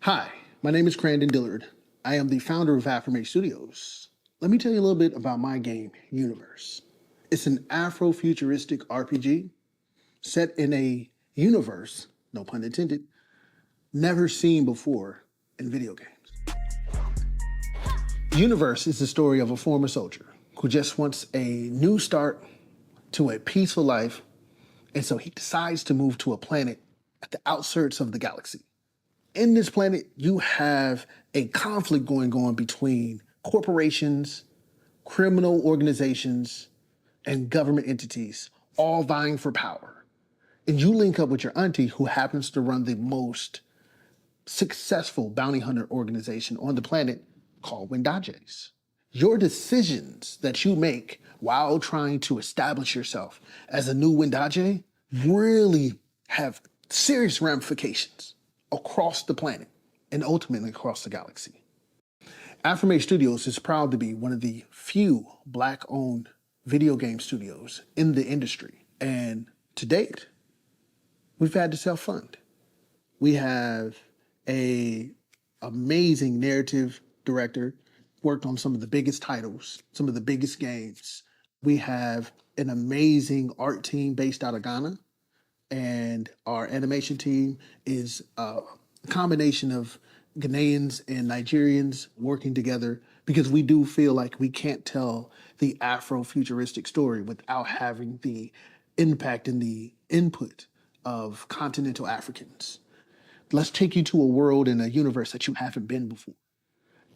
Hi, my name is Crandon Dillard. I am the founder of Affirmation Studios. Let me tell you a little bit about my game, Unyverse. It's an Afro-futuristic RPG set in a universe, no pun intended, never seen before in video games. Unyverse is the story of a former soldier who just wants a new start to a peaceful life, and so he decides to move to a planet at the outskirts of the galaxy. In this planet, you have a conflict going on between corporations, criminal organizations, and government entities, all vying for power. And you link up with your auntie, who happens to run the most successful bounty hunter organization on the planet called Wendajes. Your decisions that you make while trying to establish yourself as a new Wendaje really have serious ramifications across the planet and ultimately across the galaxy. Affirmation Studios is proud to be one of the few Black-owned video game studios in the industry. And to date, we've had to self-fund. We have an amazing narrative director, worked on some of the biggest titles, some of the biggest games. We have an amazing art team based out of Ghana. And our animation team is a combination of Ghanaians and Nigerians working together, because we do feel like we can't tell the Afro-futuristic story without having the impact and the input of continental Africans. Let's take you to a world and a universe that you haven't been before.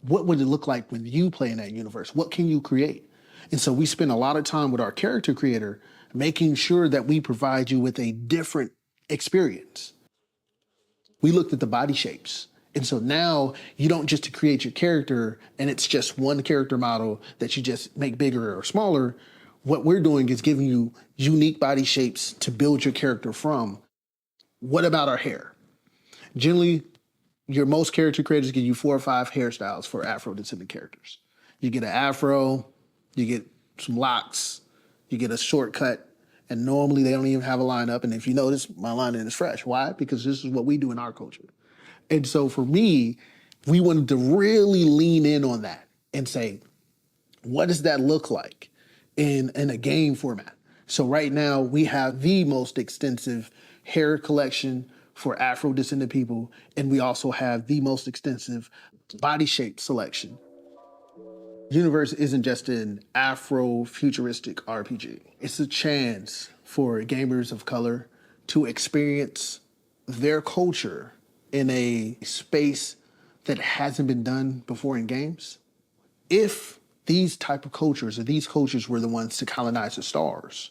What would it look like when you play in that universe? What can you create? And so we spend a lot of time with our character creator making sure that we provide you with a different experience. We looked at the body shapes. And so now you don't just create your character and it's just one character model that you just make bigger or smaller. What we're doing is giving you unique body shapes to build your character from. What about our hair? Generally, your most character creators give you 4 or 5 hairstyles for Afro-descendant characters. You get an afro, you get some locks, you get a shortcut, and normally they don't even have a lineup. And if you notice, my lineup is fresh. Why? Because this is what we do in our culture. And so for me, we wanted to really lean in on that and say, what does that look like in a game format? So right now, we have the most extensive hair collection for Afro-descendant people, and we also have the most extensive body shape selection. Unyverse isn't just an Afro-futuristic RPG. It's a chance for gamers of color to experience their culture in a space that hasn't been done before in games. If these type of cultures, or these cultures were the ones to colonize the stars,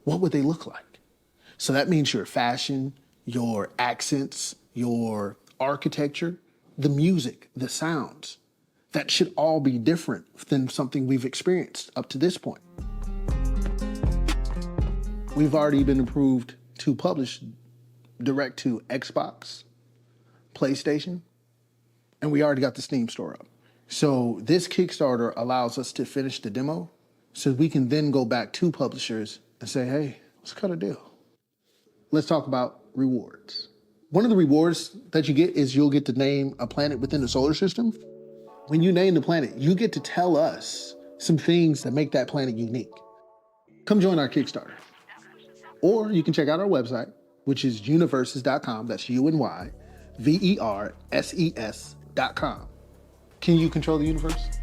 what would they look like? So that means your fashion, your accents, your architecture, the music, the sounds. That should all be different than something we've experienced up to this point. We've already been approved to publish direct to Xbox, PlayStation, and we already got the Steam store up. So this Kickstarter allows us to finish the demo so we can then go back to publishers and say, hey, let's cut a deal. Let's talk about rewards. One of the rewards that you get is you'll get to name a planet within the solar system. When you name the planet, you get to tell us some things that make that planet unique. Come join our Kickstarter. Or you can check out our website, which is unyverses.com. That's Unyverses.com. Can you control the universe?